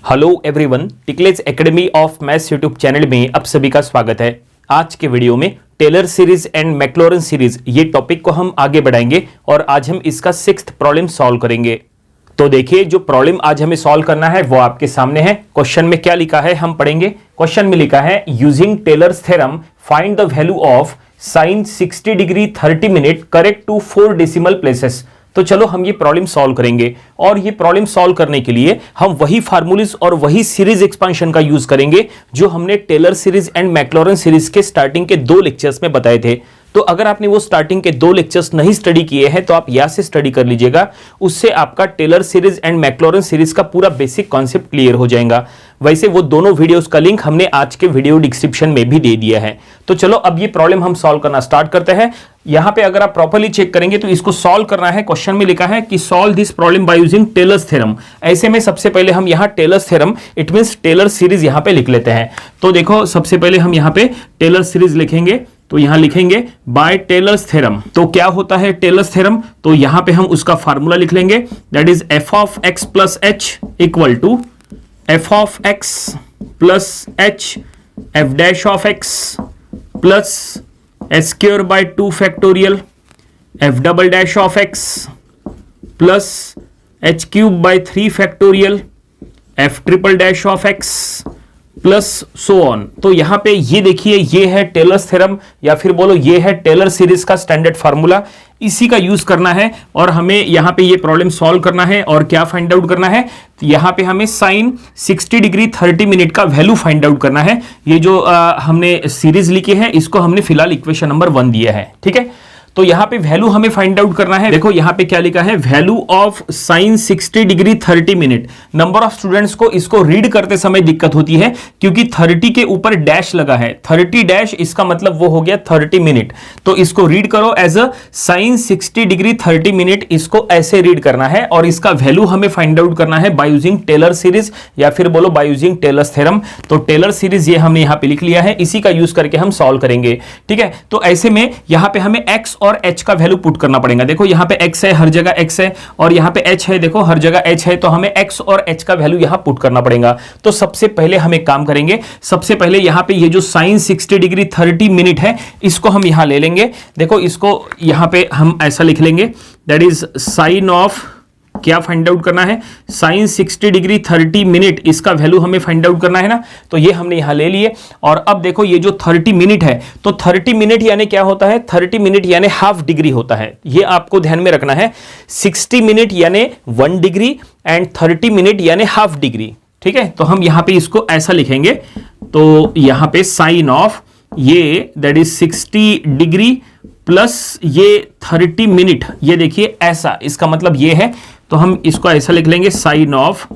Hello everyone, टिकलेज academy of maths YouTube channel में आप सभी का स्वागत है। आज के वीडियो में टेलर सीरीज एंड मैक्लॉरन सीरीज ये टॉपिक को हम आगे बढ़ाएंगे और आज हम इसका 6th प्रॉब्लम सॉल्व करेंगे। तो देखिए, जो प्रॉब्लम आज हमें सॉल्व करना है वो आपके सामने है। क्वेश्चन में क्या लिखा है हम पढ़ेंगे। क्वेश्चन में लिखा है using Taylor's theorem find the value of sine 60 degree 30 minute correct to 4 decimal places. तो चलो हम ये प्रॉब्लम सॉल्व करेंगे और ये प्रॉब्लम सॉल्व करने के लिए हम वही फार्मूलीज और वही सीरीज एक्सपेंशन का यूज करेंगे जो हमने टेलर सीरीज एंड मैक्लॉरन सीरीज के स्टार्टिंग के 2 लेक्चर्स में बताए थे। तो अगर आपने वो स्टार्टिंग के 2 लेक्चर्स नहीं स्टडी किए हैं तो आप यहां से स्टडी कर लीजिएगा, उससे आपका टेलर सीरीज एंड मैक्लॉरन सीरीज का पूरा बेसिक कॉन्सेप्ट क्लियर हो जाएगा। वैसे वो दोनों वीडियोस का लिंक हमने आज के वीडियो डिस्क्रिप्शन में भी दे दिया है। तो चलो अब ये प्रॉब्लम हम सॉल्व करना स्टार्ट करते हैं। यहां पे अगर आप प्रॉपर्ली चेक करेंगे तो इसको सॉल्व करना है। क्वेश्चन में लिखा है कि solve this problem by using Taylor's theorem. ऐसे में सबसे पहले हम यहां Taylor's theorem it means Taylor series यहां पे लिख लेते हैं। तो देखो, सबसे पहले हम यहां पे टेलर सीरीज लिखेंगे तो यहां लिखेंगे बाय टेलर्स थ्योरम। तो क्या होता है टेलर्स थ्योरम? तो यहां पे हम उसका फार्मूला लिख लेंगे, that is F of x plus H equal to F of x plus H F dash of x plus S square by 2 factorial F double dash of x plus H cube by 3 factorial F triple dash of x plus so on. तो यहां पे ये देखिए, ये है tailors theorem या फिर बोलो ये है टेलर सीरीज का स्टैंडर्ड फार्मूला। इसी का यूज करना है और हमें यहां पे ये प्रॉब्लम सॉल्व करना है। और क्या फाइंड आउट करना है? तो यहां पे हमें साइन 60 डिग्री 30 मिनट का वैल्यू फाइंड आउट करना है। ये जो हमने सीरीज लिखी है इसको हमने फिलहाल इक्वेशन नंबर 1 दिया है, ठीक है। तो यहां पे वैल्यू हमें फाइंड आउट करना है। देखो यहां पे क्या लिखा है, value of sine 60 degree 30 minute. Number of students को इसको रीड करते समय दिक्कत होती है क्योंकि 30 के ऊपर डैश लगा है। 30 डैश इसका मतलब वो हो गया 30 मिनट। तो इसको रीड करो as a sine 60 degree 30 minute, इसको ऐसे रीड करना है और इसका वैल्यू हमें फाइंड आउट करना है बाय यूजिंग टेलर सीरीज या फिर बोलो बाय यूजिंग टेलर्स थ्योरम। तो टेलर सीरीज ये हमने यहां पे लिख लिया है, इसी का यूज करके हम सॉल्व करेंगे, ठीक है। तो ऐसे में यहां पे हमें एक्स और h का वैल्यू पुट करना पड़ेगा। देखो यहां पे x है, हर जगह x है, और यहां पे h है, देखो हर जगह h है। तो हमें x और h का वैल्यू यहां पुट करना पड़ेगा। तो सबसे पहले हम एक काम करेंगे, सबसे पहले यहां पे ये जो साइन 60 डिग्री 30 मिनट है इसको हम यहां ले लेंगे। देखो इसको यहां पे हम ऐसा लिख लेंगे, दैट इज साइन ऑफ, क्या फाइंड आउट करना है, साइन 60 डिग्री 30 मिनट, इसका वैल्यू हमें फाइंड आउट करना है ना। तो ये हमने यहां ले लिए। और अब देखो ये जो 30 मिनट है, तो 30 मिनट यानी क्या होता है, 30 मिनट यानी हाफ डिग्री होता है। ये आपको ध्यान में रखना है। 60 मिनट यानी 1 डिग्री एंड 30 मिनट यानी हाफ डिग्री, ठीक है। तो हम यहां पे इसको ऐसा लिखेंगे। तो यहां पे साइन ऑफ ये दैट इज 60 डिग्री प्लस ये 30 मिनट, ये देखिए ऐसा, इसका मतलब ये है। तो हम इसको ऐसा लिख लेंगे, साइन ऑफ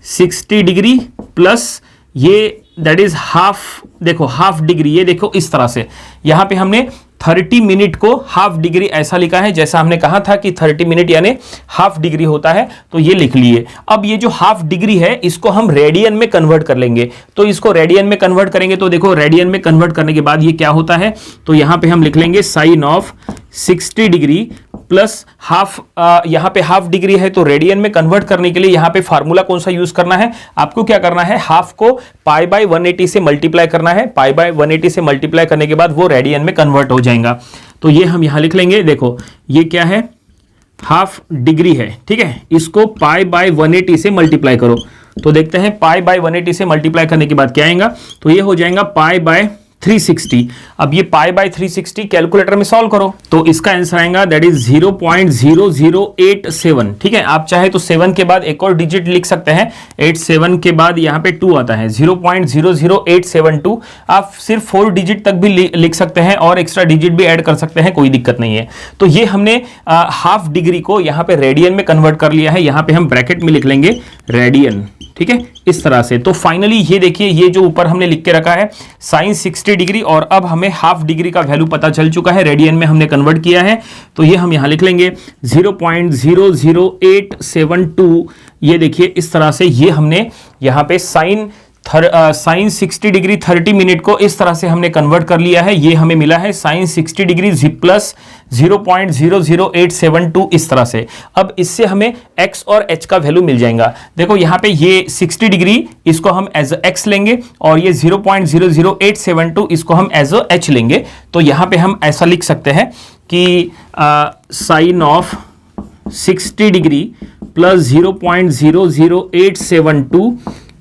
60 डिग्री प्लस ये दैट इज हाफ, देखो हाफ डिग्री, ये देखो इस तरह से। यहां पे हमने 30 मिनट को हाफ डिग्री ऐसा लिखा है, जैसा हमने कहा था कि 30 मिनट यानी हाफ डिग्री होता है, तो ये लिख लिए। अब ये जो हाफ डिग्री है इसको हम रेडियन में कन्वर्ट कर लेंगे। तो इसको रेडियन में कन्वर्ट करेंगे तो देखो रेडियन में कन्वर्ट करने के बाद ये क्या होता है, तो यहां पे हम लिख लेंगे sine of 60 degree plus half, यहां पे हाफ डिग्री है तो रेडियन में कन्वर्ट करने के लिए यहां पे फार्मूला कौन सा यूज करना है, आपको क्या करना है, हाफ को पाई बाय 180 से मल्टीप्लाई करना है। पाई बाय 180 से मल्टीप्लाई करने के बाद वो रेडियन में कन्वर्ट हो जाएगा। तो ये हम यहां लिख लेंगे, देखो ये क्या है, हाफ डिग्री है, ठीक है। इसको पाई बाय 180 से मल्टीप्लाई करो तो देखते हैं पाई बाय 180 से मल्टीप्लाई करने के बाद क्या आएगा, तो ये हो जाएगा पाई बाय 360। अब ये पाई बाय 360 कैलकुलेटर में सॉल्व करो तो इसका आंसर आएगा दैट इज 0.0087, ठीक है। आप चाहे तो 7 के बाद एक और डिजिट लिख सकते हैं, 87 के बाद यहाँ पे 2 आता है, 0.00872। आप सिर्फ 4 डिजिट तक भी लिख सकते हैं और एक्स्ट्रा डिजिट भी ऐड कर सकते हैं, कोई दिक्कत नहीं है। तो ये हमने हाफ डिग्री को यहाँ पे रेडियन में कन्वर्ट कर लिया है। यहाँ पे हम ब्रैकेट में लिख लेंगे रेडियन, ठीक है, इस तरह से। तो फाइनली ये देखिए, ये जो ऊपर हमने लिख के रखा है साइन 60 डिग्री और अब हमें हाफ डिग्री का वैल्यू पता चल चुका है, रेडियन में हमने कन्वर्ट किया है। तो ये हम यहां लिख लेंगे 0.00872। ये देखिए इस तरह से ये हमने यहां पे साइन साइन 60 डिग्री 30 मिनट को इस तरह से हमने कन्वर्ट कर लिया है। ये हमें मिला है साइन 60 डिग्री प्लस 0.00872 इस तरह से। अब इससे हमें x और h का वैल्यू मिल जाएगा। देखो यहाँ पे ये 60 डिग्री इसको हम एज x लेंगे और ये 0.00872 इसको हम एज h लेंगे। तो यहाँ पे हम ऐसा लिख सकते हैं कि साइन ऑफ 60 डिग्री प्लस 0.00872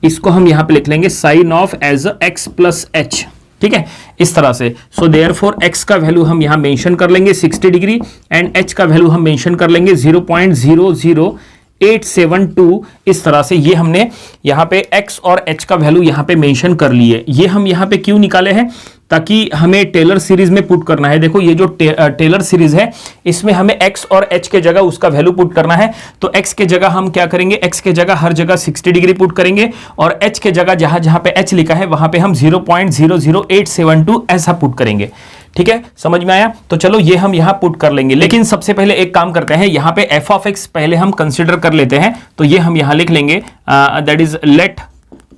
इसको हम यहां पे लिख लेंगे sine of as x plus h। ठीक है, इस तरह से। सो देयरफॉर x का वैल्यू हम यहां मेंशन कर लेंगे 60 डिग्री एंड h का वैल्यू हम मेंशन कर लेंगे 0.00872 इस तरह से। ये हमने यहां पे x और h का वैल्यू यहां पे मेंशन कर लिए। ये हम यहां पे क्यों निकाले हैं? ताकि हमें टेलर सीरीज में पुट करना है। देखो ये जो टेलर सीरीज है इसमें हमें x और h के जगह उसका वैल्यू पुट करना है। तो x के जगह हम क्या करेंगे, x के जगह हर जगह 60 डिग्री पुट करेंगे और h के जगह जहां जहां पे h लिखा है वहां पे हम 0.00872 ऐसा पुट करेंगे। ठीक है, समझ में आया? तो चलो ये हम यहां पुट कर लेंगे, लेकिन सबसे पहले एक काम करते हैं, यहां पे f ऑफ x पहले हम कंसिडर कर लेते हैं। तो ये हम यहां लिख लेंगे that is let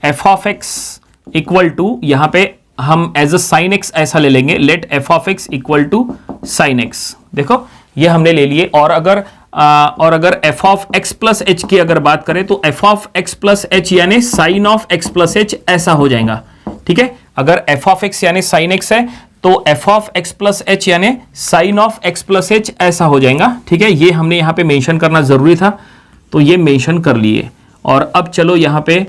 f of x equal to, यहां पे हम एज अ साइन एक्स ऐसा ले लेंगे, let f of x equal to sine x. देखो ये हमने ले लिए। और अगर f of x plus h की अगर बात करें तो f of x plus h यानी sine of x plus h ऐसा हो जाएगा। ठीक है, अगर एफ ऑफ एक्स यानी साइन एक्स है तो f of x plus h यानी sine of x plus h ऐसा हो जाएगा। ठीक है, ये हमने यहाँ पे मेंशन करना जरूरी था, तो ये मेंशन कर लिए। और अब चलो यहाँ पे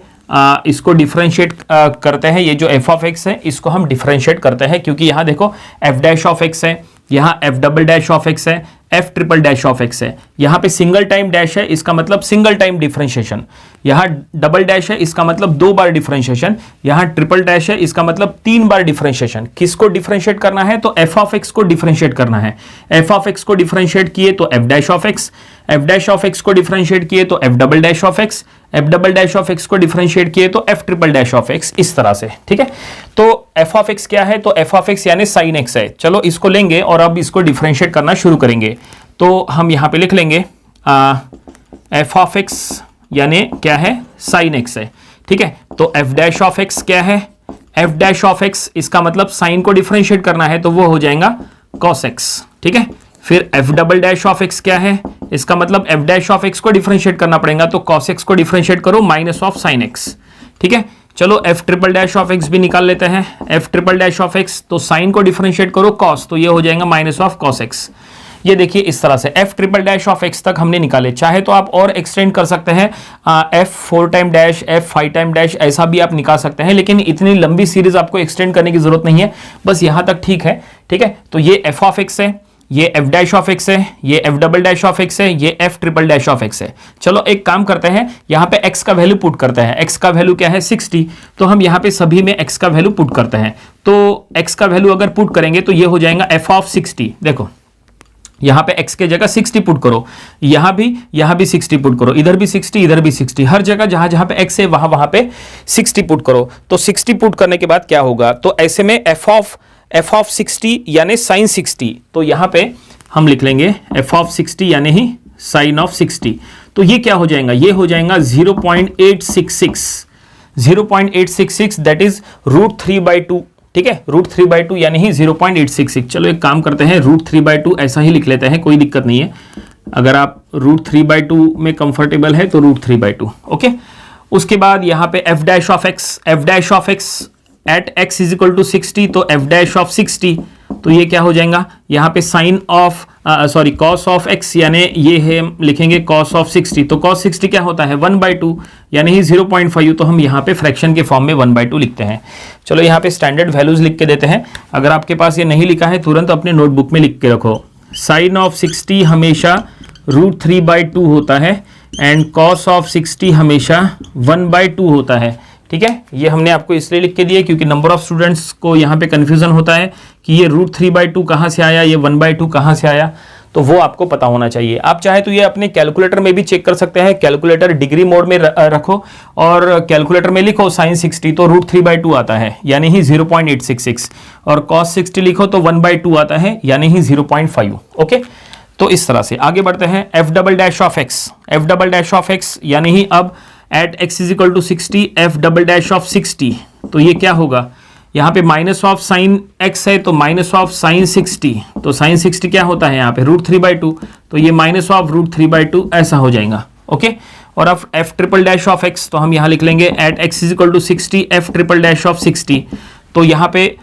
इसको डिफरेंशिएट करते हैं। ये जो एफ ऑफ एक्स है इसको हम डिफरेंशिएट करते हैं, क्योंकि यहाँ देखो एफ डैश ऑफ एक्स है, यहाँ f double dash of x है, f triple dash of x है। यहाँ पे सिंगल टाइम डैश है, इसका मतलब सिंगल टाइम डिफरेंशिएशन। यहाँ डबल डैश है, इसका मतलब 2 बार डिफरेंशिएशन। यहाँ ट्रिपल डैश है, इसका मतलब 3 बार डिफरेंशिएशन। किसको डिफरेंशिएट करना है? तो एफ ऑफ एक्स को डिफरेंशिएट करना है। एफ ऑफ एक्स को डिफरेंशिएट किए तो F dash of x, F dash of x को डिफरेंशिएट किए तो F double dash of x, F double dash of x को डिफरेंशिएट किए तो F triple dash of x, इस तरह से। ठीक है, तो एफ ऑफ एक्स क्या है? तो एफ ऑफ एक्स यानी साइन एक्स है। चलो इसको लेंगे और अब इसको डिफरेंशिएट करना शुरू करेंगे। तो हम यहां पे लिख लेंगे एफ ऑफ एक्स यानी क्या है? साइन एक्स है। ठीक है, तो एफ डैश ऑफ एक्स क्या है? एफ डैश ऑफ एक्स, इसका मतलब साइन को डिफरेंशिएट करना है तो वो हो जाएगा कॉस एक्स। ठीक है, फिर F double dash of x क्या है? इसका मतलब एफ डैश ऑफ एक्स को डिफरेंशिएट करना पड़ेगा, तो कॉस एक्स को डिफरेंशिएट करो माइनस ऑफ साइन एक्स। ठीक है, चलो F triple dash of x भी निकाल लेते हैं। F triple dash of x, तो साइन को डिफरेंशिएट करो कॉस, तो ये हो जाएगा माइनस ऑफ कॉस एक्स। ये देखिए इस तरह से F triple dash of x तक हमने निकाले। चाहे तो आप और एक्सटेंड कर सकते हैं, F 4 time dash, F 5 time dash, ऐसा भी आप निकाल सकते हैं, लेकिन इतनी लंबी सीरीज आपको एक्सटेंड करने की जरूरत नहीं है, बस यहां तक ठीक है। ठीक है, तो ये एफ ऑफ एक्स है, ये एफ डैश ऑफ एक्स है, ये F double dash of x है, ये F triple dash of x है। चलो एक काम करते हैं, यहां पे x का वैल्यू पुट करते हैं। x का वैल्यू क्या है? 60। तो हम यहां पे सभी में x का वैल्यू पुट करते हैं। तो x का वैल्यू अगर पुट करेंगे तो ये हो जाएगा f ऑफ 60। देखो यहां पे x के जगह 60 पुट करो, यहां भी 60 पुट करो, इधर भी 60, इधर भी 60, हर जगह जहां जहां पे x है वहां पे 60 पुट करो। तो 60 पुट करने के बाद क्या होगा? तो ऐसे में f ऑफ 60 यानी साइन 60, तो यहां पे हम लिख लेंगे f ऑफ 60 यानी ही साइन ऑफ 60। तो ये क्या हो जाएगा? ये हो जाएगा 0.866 दैट इज √3/2। ठीक है, √3/2 यानी ही 0.866। चलो एक काम करते हैं, √3/2 ऐसा ही लिख लेते हैं, कोई दिक्कत नहीं है। अगर आप √3/2 में कंफर्टेबल है तो √3/2। ओके, उसके बाद यहाँ पे F dash of X at x is equal to 60, तो एफ डैश ऑफ 60, तो ये क्या हो जाएगा? यहाँ पे sine of cos of x यानी ये है, लिखेंगे कॉस ऑफ 60। तो कॉस 60 क्या होता है? 1/2 यानी ही 0.5। तो हम यहाँ पे फ्रैक्शन के फॉर्म में 1/2 लिखते हैं। चलो यहाँ पे स्टैंडर्ड वैल्यूज लिख के देते हैं। अगर आपके पास ये नहीं लिखा है तुरंत अपने नोटबुक में लिख के रखो। साइन ऑफ 60 हमेशा √3/2 होता है एंड कॉस ऑफ 60 हमेशा 1/2 होता है। ठीक है, ये हमने आपको इसलिए लिख के दिए क्योंकि नंबर ऑफ स्टूडेंट्स को यहाँ पे कंफ्यूजन होता है कि ये √3/2 कहाँ से आया, ये 1/2 कहाँ से आया, तो वो आपको पता होना चाहिए। आप चाहे तो ये अपने कैलकुलेटर में भी चेक कर सकते हैं। कैलकुलेटर डिग्री मोड में रखो और कैलकुलेटर में लिखो साइन 60 तो √3/2 आता है यानी ही 0.866, और कॉस 60 लिखो तो 1/2 आता है यानी ही 0.5। ओके, तो इस तरह से आगे बढ़ते हैं। F double dash of x यानी ही अब at x is equal to 60 f double dash of 60, तो ये क्या होगा, यहाँ पे माइनस ऑफ साइन x है तो माइनस ऑफ साइन 60, तो साइन 60 क्या होता है यहाँ पे √3/2, तो ये माइनस ऑफ √3/2 ऐसा हो जाएगा। ओके, और अब f triple dash of x, तो हम यहाँ लिख लेंगे at x is equal to 60 f triple dash of 60, तो यहाँ पे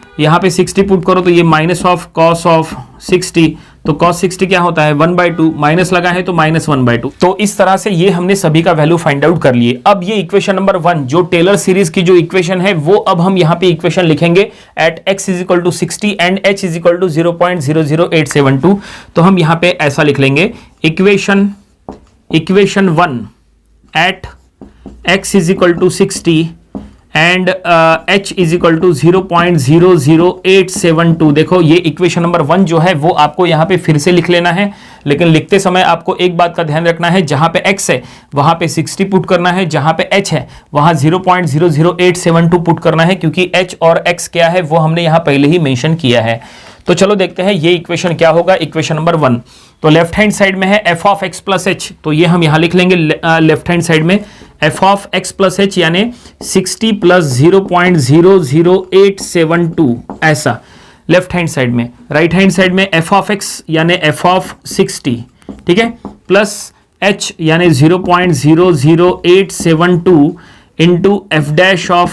60 पुट करो तो ये माइनस ऑफ कॉस ऑफ 60, तो cos 60 क्या होता है 1/2, माइनस लगा है तो -1/2। तो इस तरह से ये हमने सभी का वैल्यू फाइंड आउट कर लिए। अब ये इक्वेशन नंबर 1 जो टेलर सीरीज की जो इक्वेशन है वो अब हम यहाँ पे इक्वेशन लिखेंगे at x is equal to 60 and h is equal to 0.00872। तो हम यहाँ पे ऐसा लिख लेंगे equation 1 at x is equal to 60 and h is equal to 0.00872। देखो ये इक्वेशन नंबर 1 जो है वो आपको यहाँ पे फिर से लिख लेना है, लेकिन लिखते समय आपको एक बात का ध्यान रखना है, जहां पे x है वहां पे 60 पुट करना है, जहां पे h है वहां 0.00872 पुट करना है, क्योंकि h और x क्या है वो हमने यहाँ पहले ही मेंशन किया है। तो चलो देखते हैं ये इक्वेशन क्या होगा। इक्वेशन नंबर 1 तो लेफ्ट हैंड साइड में है f of x plus h, तो ये हम यहाँ लिख लेंगे लेफ्ट हैंड साइड में f of x plus h यानी 60 प्लस 0.00872 ऐसा लेफ्ट हैंड साइड में। राइट हैंड साइड में f ऑफ x यानी f ऑफ 60, ठीक है, प्लस h यानी 0.00872 इंटू f डैश ऑफ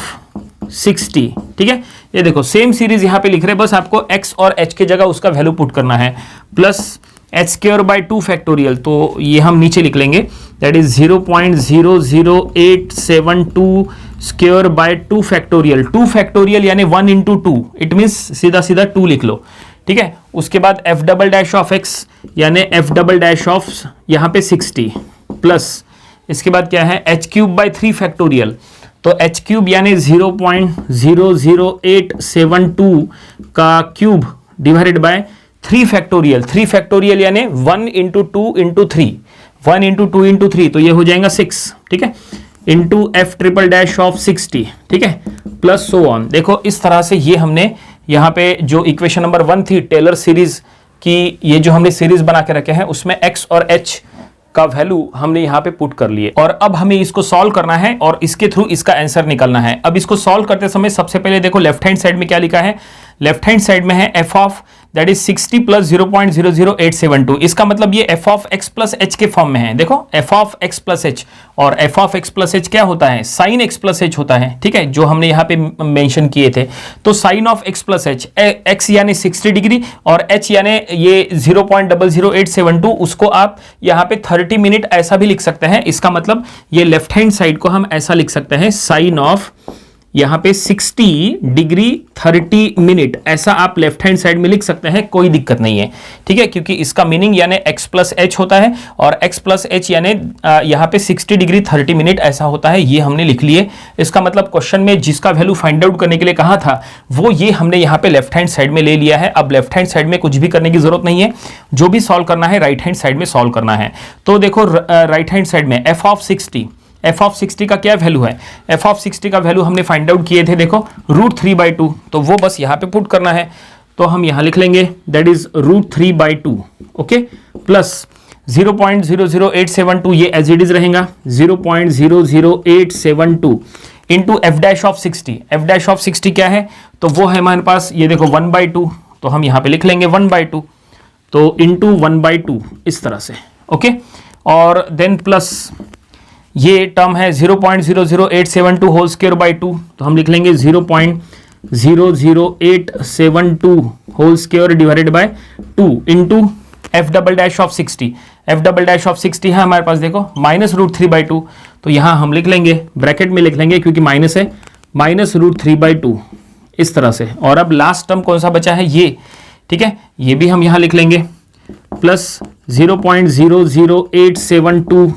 60, ठीक है। ये देखो सेम सीरीज यहां पे लिख रहे हैं, बस आपको x और h के जगह उसका वैल्यू पुट करना है, प्लस h² 2 फैक्टोरियल, तो ये हम नीचे लिख लेंगे that is 0.00872 square by 2 factorial. 2 factorial यानी 1 इंटू 2, इट मीन्स सीधा सीधा 2 लिख लो, ठीक है। उसके बाद f double dash of x यानी f डबल डैश ऑफ यहाँ पे 60 प्लस इसके बाद क्या है h³ 3 फैक्टोरियल, तो h³ यानी 0.00872 का cube divided by 3 factorial. 3 factorial यानी 1 इंटू 2 इंटू 3, 1 इंटू 2 इंटू 3, तो ये हो जाएगा 6, ठीक है, into f triple dash of 60, ठीक है, प्लस सो ऑन। देखो इस तरह से ये हमने यहाँ पे जो इक्वेशन नंबर 1 थी टेलर सीरीज की, ये जो हमने सीरीज बना के रखे हैं उसमें x और h का वैल्यू हमने यहाँ पे पुट कर लिए, और अब हमें इसको सॉल्व करना है और इसके थ्रू इसका आंसर निकालना है। अब इसको सॉल्व करते समय सबसे पहले देखो लेफ्ट हैंड साइड में क्या लिखा है, लेफ्ट हैंड साइड में है f of that is 60 plus 0.00872, इसका मतलब ये f of x plus h के फॉर्म में है। देखो f of x plus h, और f of x plus h क्या होता है साइन x प्लस h होता है, ठीक है, जो हमने यहाँ पे मेंशन किए थे। तो sine of x plus h, x यानी 60 डिग्री और h यानी ये 0.00872, उसको आप यहाँ पे 30 मिनट ऐसा भी लिख सकते हैं। इसका मतलब ये लेफ्ट हैंड साइड को हम ऐसा लिख सकते हैं साइन ऑफ यहाँ पे 60 डिग्री 30 मिनट, ऐसा आप लेफ्ट हैंड साइड में लिख सकते हैं, कोई दिक्कत नहीं है, ठीक है, क्योंकि इसका मीनिंग यानी x प्लस h होता है और x प्लस h यानी यहाँ पे 60 डिग्री 30 मिनट ऐसा होता है, ये हमने लिख लिए। इसका मतलब क्वेश्चन में जिसका वैल्यू फाइंड आउट करने के लिए कहा था वो ये हमने यहाँ पे लेफ्ट हैंड साइड में ले लिया है। अब लेफ्ट हैंड साइड में कुछ भी करने की जरूरत नहीं है, जो भी सॉल्व करना है राइट हैंड साइड में सॉल्व करना है। तो देखो राइट हैंड साइड में f ऑफ 60 का क्या वैल्यू है, f ऑफ 60 का वैल्यू हमने फाइंड आउट किए थे, देखो √3/2, तो वो बस यहाँ पे पुट करना है, तो हम यहाँ लिख लेंगे दैट इज √3/2, ओके, प्लस 0.00872 ये एज इट इज रहेगा 0.00872 into f dash of 60। f dash of 60 क्या है, तो वो है हमारे पास ये देखो 1/2, तो हम यहाँ पे लिख लेंगे 1/2, तो इंटू 1/2 इस तरह से, ओके, और देन प्लस ये टर्म है 0.00872 होल स्क्वायर बाय 2, तो हम लिख लेंगे 0.00872 whole square divided by 2 into f double dash of 60। f double dash of 60 है हमारे पास देखो -√3/2, तो यहाँ हम लिख लेंगे ब्रैकेट में लिख लेंगे क्योंकि माइनस है, -√3/2 इस तरह से। और अब लास्ट टर्म कौन सा बचा है ये, ठीक है, ये भी हम यहाँ लिख लेंगे प्लस 0.00872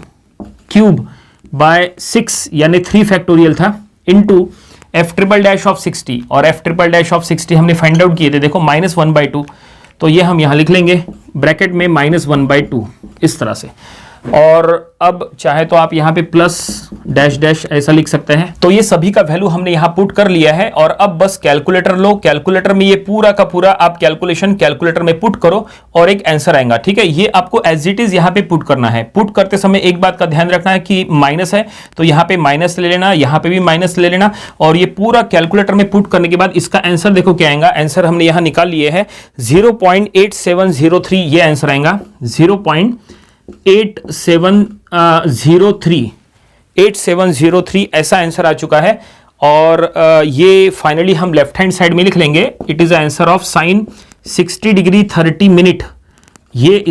क्यूब बाय 6 यानी 3 फैक्टोरियल था into f triple dash of 60, और f ट्रिपल डैश ऑफ 60 हमने फाइंड आउट किए थे देखो -1/2, तो ये हम यहाँ लिख लेंगे ब्रैकेट में -1/2 इस तरह से। और अब चाहे तो आप यहाँ पे प्लस डैश डैश ऐसा लिख सकते हैं। तो ये सभी का वैल्यू हमने यहाँ पुट कर लिया है और अब बस कैलकुलेटर लो, कैलकुलेटर में ये पूरा का पूरा आप कैलकुलेशन कैलकुलेटर में पुट करो और एक आंसर आएगा। ठीक है, ये आपको एज इट इज यहाँ पे पुट करना है। पुट करते समय एक बात का ध्यान रखना है कि माइनस है तो यहाँ पे माइनस ले लेना, यहाँ पे भी माइनस ले लेना और ये पूरा कैलकुलेटर में पुट करने के बाद इसका आंसर देखो क्या आएगा। आंसर हमने यहाँ निकाल लिए है 0.8703, ये आंसर आएगा 0.8703 ऐसा आंसर आ चुका है। और ये फाइनली हम लेफ्ट हैंड साइड में लिख लेंगे, it is answer of sine 60 degree 30 minute. ये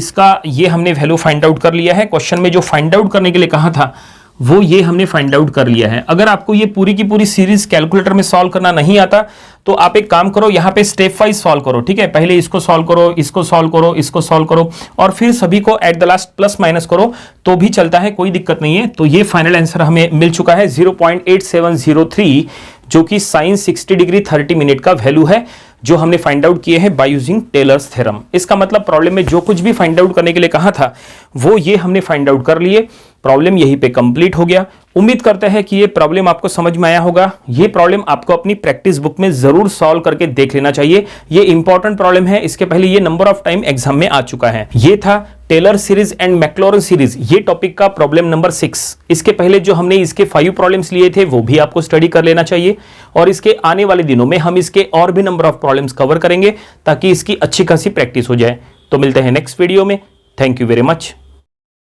हमने वैल्यू फाइंड आउट कर लिया है। क्वेश्चन में जो फाइंड आउट करने के लिए कहा था वो ये हमने फाइंड आउट कर लिया है। अगर आपको ये पूरी की पूरी सीरीज कैलकुलेटर में सॉल्व करना नहीं आता तो आप एक काम करो, यहाँ पे स्टेप वाइज सॉल्व करो। ठीक है, पहले इसको सॉल्व करो, इसको सॉल्व करो, इसको सॉल्व करो और फिर सभी को at the last plus minus करो तो भी चलता है, कोई दिक्कत नहीं है। तो ये फाइनल आंसर हमें मिल चुका है 0.8703, जो कि साइन 60 डिग्री 30 मिनट का वैल्यू है जो हमने फाइंड आउट किए हैं बाय यूजिंग टेलर्स थ्योरम। इसका मतलब प्रॉब्लम में जो कुछ भी फाइंड आउट करने के लिए कहा था वो ये हमने फाइंड आउट कर लिए। प्रॉब्लम यहीं पे कंप्लीट हो गया। उम्मीद करते हैं कि ये प्रॉब्लम आपको समझ में आया होगा। ये प्रॉब्लम आपको अपनी प्रैक्टिस बुक में जरूर सॉल्व करके देख लेना चाहिए। ये इंपॉर्टेंट प्रॉब्लम है, इसके पहले ये नंबर ऑफ टाइम एग्जाम में आ चुका है। ये था टेलर सीरीज एंड मैक्लॉरन सीरीज, ये टॉपिक का प्रॉब्लम नंबर 6। इसके पहले जो हमने इसके 5 प्रॉब्लम्स लिए थे वो भी आपको स्टडी कर लेना चाहिए और इसके आने वाले दिनों में हम इसके और भी नंबर ऑफ प्रॉब्लम्स कवर करेंगे ताकि इसकी अच्छी खासी प्रैक्टिस हो जाए। तो मिलते हैं नेक्स्ट वीडियो में। Thank you very much.